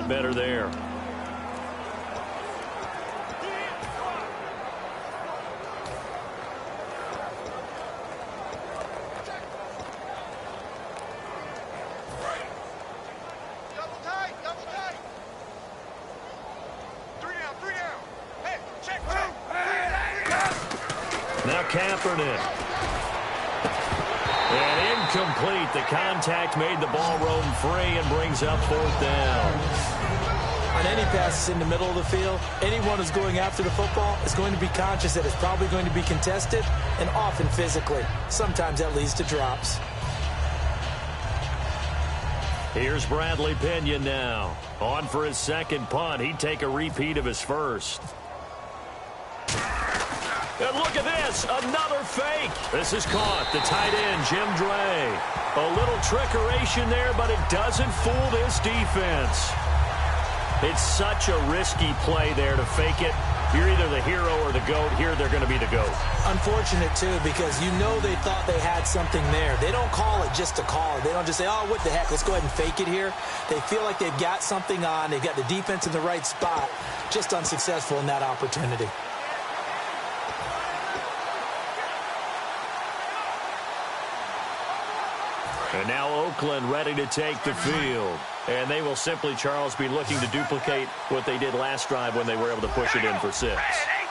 lot better there. Now Kaepernick. And incomplete. The contact made the ball roam free and brings up 4th down. On any passes in the middle of the field, anyone who's going after the football is going to be conscious that it's probably going to be contested and often physically. Sometimes that leads to drops. Here's Bradley Pinion now. On for his second punt. He'd take a repeat of his first. And look at this, another fake. This is caught, the tight end, Jim Dre. A little trickeration there, but it doesn't fool this defense. It's such a risky play there to fake it. You're either the hero or the GOAT. Here they're going to be the GOAT. Unfortunate, too, because you know they thought they had something there. They don't call it just to call it. They don't just say, oh, what the heck, let's go ahead and fake it here. They feel like they've got something on. They've got the defense in the right spot. Just unsuccessful in that opportunity. And now Oakland ready to take the field. And they will simply, Charles, be looking to duplicate what they did last drive when they were able to push it in for 6.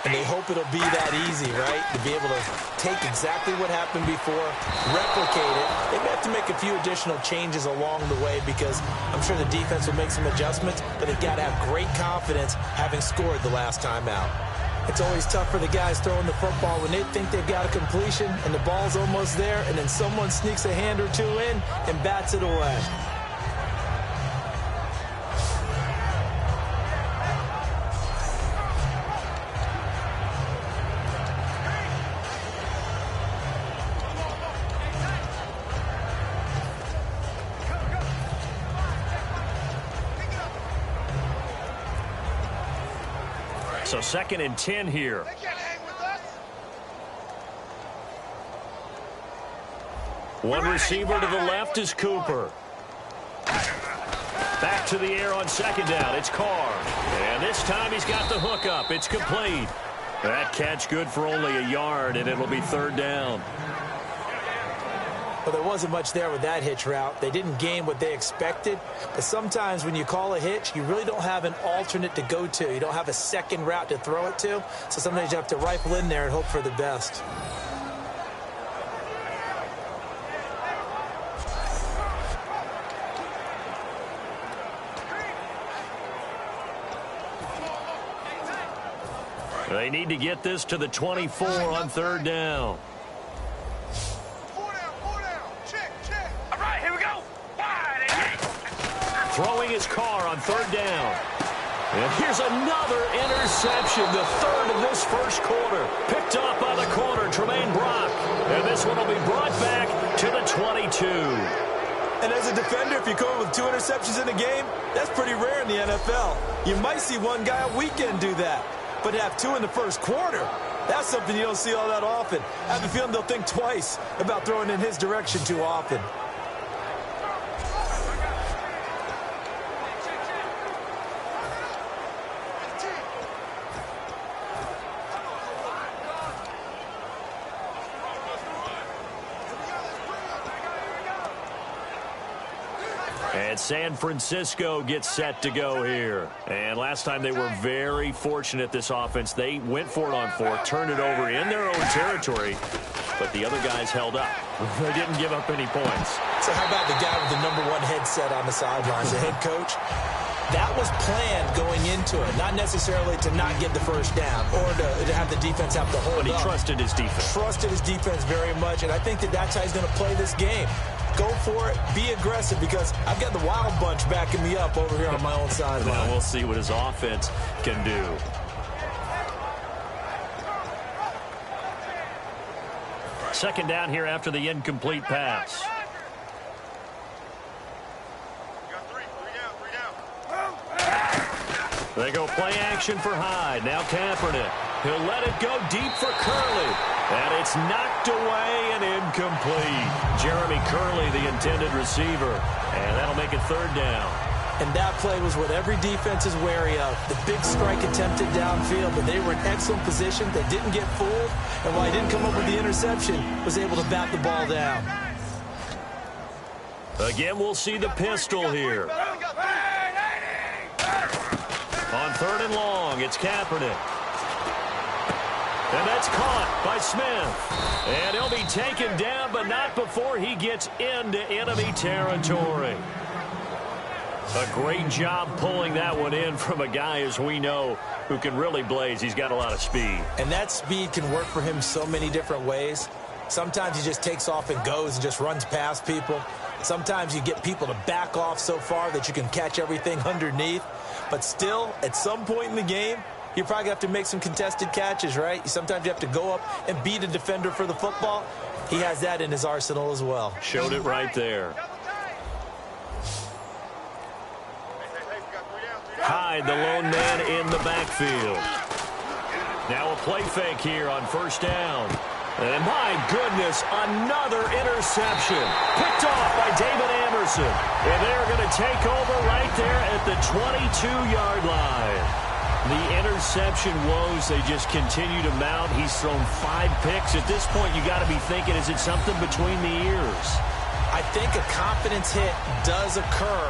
And they hope it'll be that easy, right? To be able to take exactly what happened before, replicate it. They may have to make a few additional changes along the way because I'm sure the defense will make some adjustments, but they've got to have great confidence having scored the last time out. It's always tough for the guys throwing the football when they think they've got a completion and the ball's almost there, and then someone sneaks a hand or two in and bats it away. So 2nd and 10 here. One receiver to the left is Cooper. Back to the air on 2nd down. It's Carr. And this time he's got the hook up. It's complete. That catch good for only a yard, and it'll be 3rd down. Well, there wasn't much there with that hitch route. They didn't gain what they expected. But sometimes when you call a hitch, you really don't have an alternate to go to. You don't have a second route to throw it to. So sometimes you have to rifle in there and hope for the best. They need to get this to the 24 on 3rd down. Throwing his Carr on 3rd down. And here's another interception, the 3rd of this first quarter. Picked up by the corner, Tremaine Brock. And this one will be brought back to the 22. And as a defender, if you come with 2 interceptions in a game, that's pretty rare in the NFL. You might see one guy a weekend do that. But to have 2 in the first quarter, that's something you don't see all that often. I have a feeling they'll think twice about throwing in his direction too often. And San Francisco gets set to go here. And last time they were very fortunate, this offense. They went for it on 4th, turned it over in their own territory, but the other guys held up. They didn't give up any points. So how about the guy with the #1 headset on the sidelines, the head coach? That was planned going into it, not necessarily to not get the first down or to have the defense have to hold up. But he trusted his defense. Trusted his defense very much, and I think that's how he's going to play this game. Go for it, be aggressive, because I've got the wild bunch backing me up over here on my own sideline. Now we'll see what his offense can do. Second down here after the incomplete pass. They go play action for Hyde. Now Kaepernick. He'll let it go deep for Curley. And it's knocked away and incomplete. Jeremy Curley, the intended receiver. And that'll make it 3rd down. And that play was what every defense is wary of. The big strike attempted downfield, but they were in excellent position. They didn't get fooled, and while he didn't come up with the interception, was able to bat the ball down. Again, we'll see the pistol here. On 3rd and long, it's Kaepernick. And that's caught by Smith. And he'll be taken down, but not before he gets into enemy territory. A great job pulling that one in from a guy, as we know, who can really blaze. He's got a lot of speed. And that speed can work for him so many different ways. Sometimes he just takes off and goes and just runs past people. Sometimes you get people to back off so far that you can catch everything underneath. But still, at some point in the game, you probably have to make some contested catches, right? Sometimes you have to go up and beat a defender for the football. He has that in his arsenal as well. Showed it right there. Hyde, the lone man in the backfield. Now a play fake here on 1st down. And my goodness, another interception. Picked off by David Anderson. And they're going to take over right there at the 22-yard line. The interception woes, they just continue to mount. He's thrown 5 picks. At this point, you got to be thinking, is it something between the ears? I think a confidence hit does occur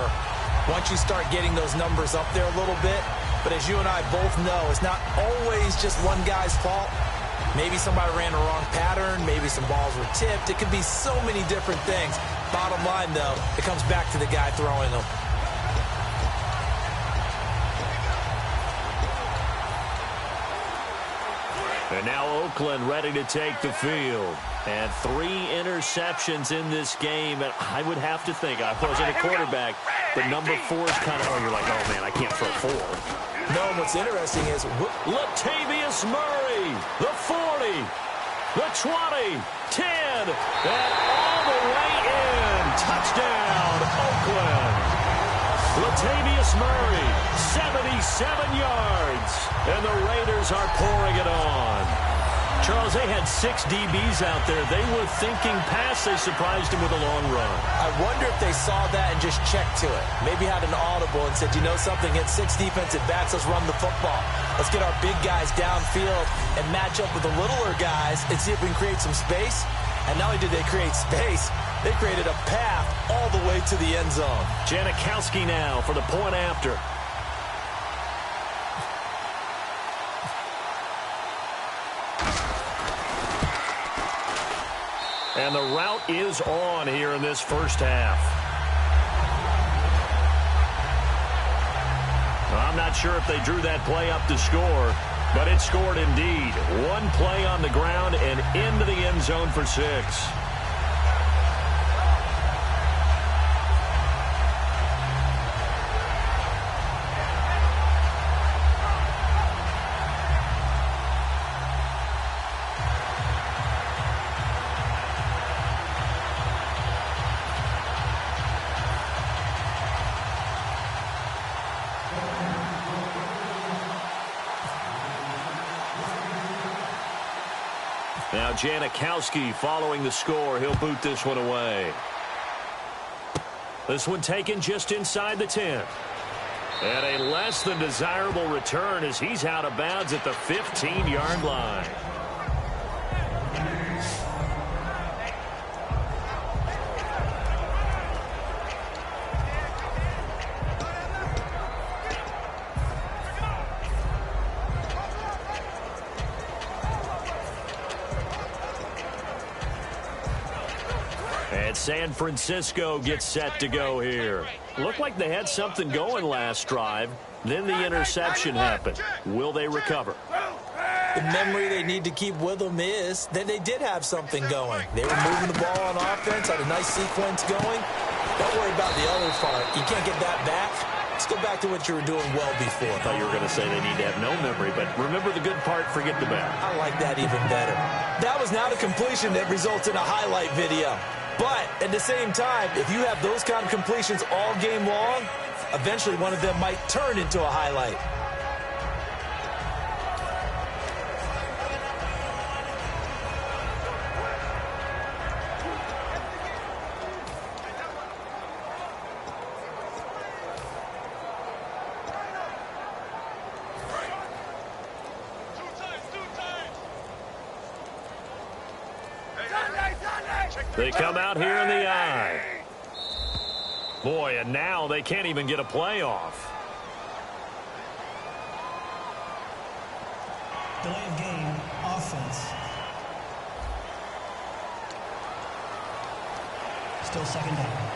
once you start getting those numbers up there a little bit. But as you and I both know, it's not always just one guy's fault. Maybe somebody ran a wrong pattern. Maybe some balls were tipped. It could be so many different things. Bottom line, though, it comes back to the guy throwing them. And now Oakland ready to take the field. And 3 interceptions in this game. And I would have to think, I wasn't a quarterback, but number 4 is kind of, you're like, oh, man, I can't throw 4. No, what's interesting is Latavius Murray, the 40, the 20, 10, and all the way in. Touchdown, Oakland. Latavius Murray, 77 yards, and the Raiders are pouring it on. Charles, they had 6 DBs out there. They were thinking pass. They surprised him with a long run. I wonder if they saw that and just checked to it. Maybe had an audible and said, you know something, get 6 defensive backs, let's run the football. Let's get our big guys downfield and match up with the littler guys and see if we can create some space. And not only did they create space, they created a path all the way to the end zone. Janikowski now for the point after. And the route is on here in this first half. I'm not sure if they drew that play up to score, but it scored indeed. 1 play on the ground and into the end zone for 6. Now Janikowski following the score. He'll boot this one away. This one taken just inside the 10. And a less than desirable return as he's out of bounds at the 15-yard line. San Francisco gets set to go here. Looked like they had something going last drive. Then the interception happened. Will they recover? The memory they need to keep with them is that they did have something going. They were moving the ball on offense, had a nice sequence going. Don't worry about the other part. You can't get that back. Let's go back to what you were doing well before. I thought you were going to say they need to have no memory, but remember the good part, forget the bad. I like that even better. That was not a completion that results in a highlight video. But at the same time, if you have those kind of completions all game long, eventually one of them might turn into a highlight. They come out here in the eye. Boy, and now they can't even get a play off. Delay of game, offense. Still second down.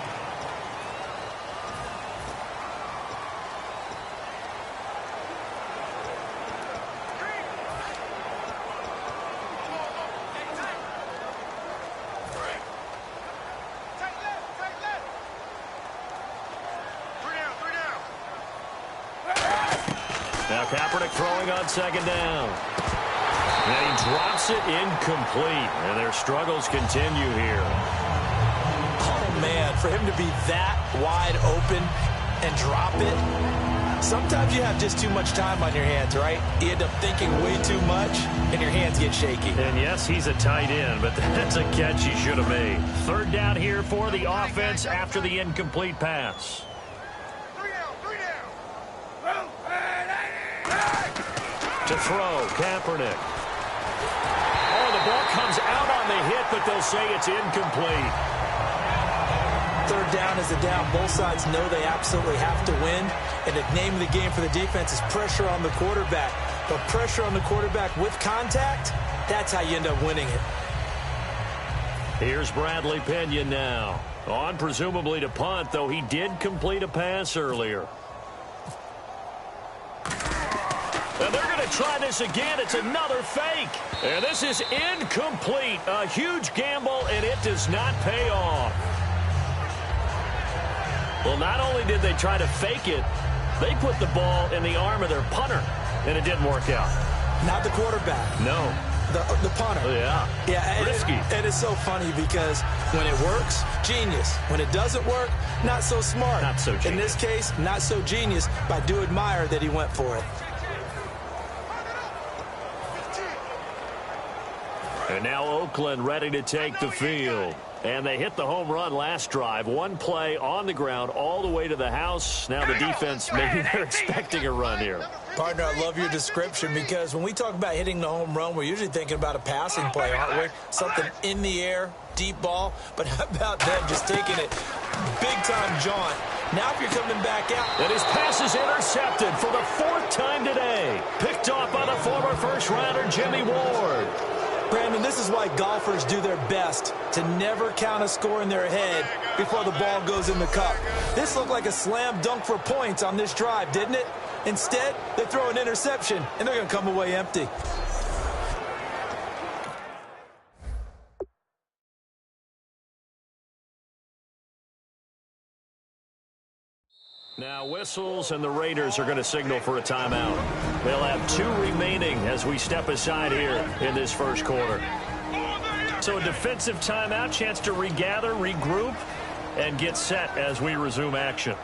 Now Kaepernick throwing on second down. And he drops it incomplete. And their struggles continue here. Oh, man, for him to be that wide open and drop it. Sometimes you have just too much time on your hands, right? You end up thinking way too much, and your hands get shaky. And yes, he's a tight end, but that's a catch he should have made. Third down here for the offense after the incomplete pass. To throw, Kaepernick. Oh, the ball comes out on the hit, but they'll say it's incomplete. Third down is a down. Both sides know they absolutely have to win. And the name of the game for the defense is pressure on the quarterback. But pressure on the quarterback with contact, that's how you end up winning it. Here's Bradley Pinion now. On presumably to punt, though he did complete a pass earlier. And they're going to try this again. It's another fake. And this is incomplete. A huge gamble, and it does not pay off. Well, not only did they try to fake it, they put the ball in the arm of their punter, and it didn't work out. Not the quarterback. No. The punter. Yeah. Yeah. Risky. And it's so funny because when it works, genius. When it doesn't work, not so smart. Not so genius. In this case, not so genius, but I do admire that he went for it. And now Oakland ready to take the field. And they hit the home run last drive. One play on the ground all the way to the house. Now the defense, maybe they're expecting a run here. Partner, I love your description because when we talk about hitting the home run, we're usually thinking about a passing play, aren't we? Something in the air, deep ball. But how about them just taking it big-time jaunt? Now if you're coming back out. And his pass is intercepted for the fourth time today. Picked off by the former first-rounder Jimmy Ward. Brandon, this is why golfers do their best to never count a score in their head before the ball goes in the cup. This looked like a slam dunk for points on this drive, didn't it? Instead, they throw an interception, and they're going to come away empty. Now whistles, and the Raiders are going to signal for a timeout. They'll have 2 remaining as we step aside here in this first quarter. So a defensive timeout, chance to regather, regroup, and get set as we resume action.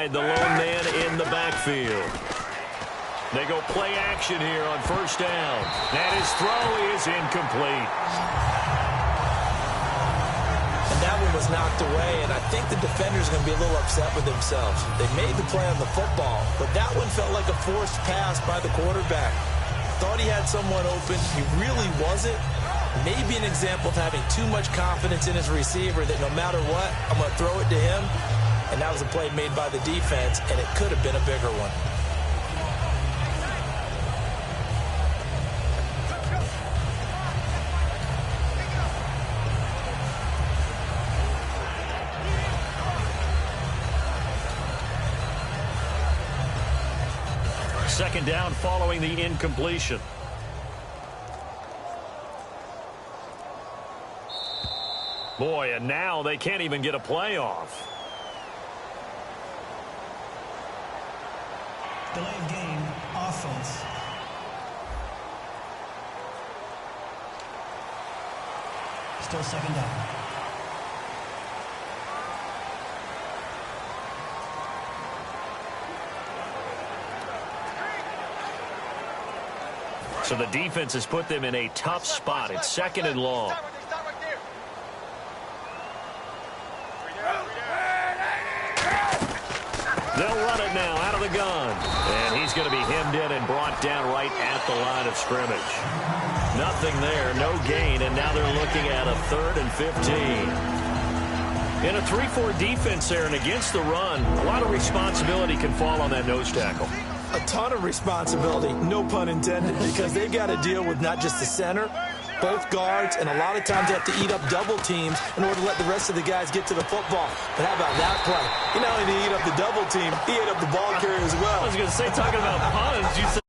The lone man in the backfield. They go play action here on first down. And his throw is incomplete. And that one was knocked away, and I think the defender's going to be a little upset with themselves. They made the play on the football, but that one felt like a forced pass by the quarterback. Thought he had someone open. He really wasn't. Maybe an example of having too much confidence in his receiver that no matter what, I'm going to throw it to him. And that was a play made by the defense, and it could have been a bigger one. Second down following the incompletion. Boy, and now they can't even get a play off. Delay of game, offense. Still second down. So the defense has put them in a tough spot. It's 2nd and long. They'll run it now out of the gun. And he's going to be hemmed in and brought down right at the line of scrimmage. Nothing there, no gain, and now they're looking at a 3rd and 15. In a 3-4 defense there and against the run, a lot of responsibility can fall on that nose tackle. A ton of responsibility, no pun intended, because they've got to deal with not just the center, both guards, and a lot of times they have to eat up double teams in order to let the rest of the guys get to the football. But how about that play? He not only did he eat up the double team, he ate up the ball carrier as well. I was going to say, talking about puns, you said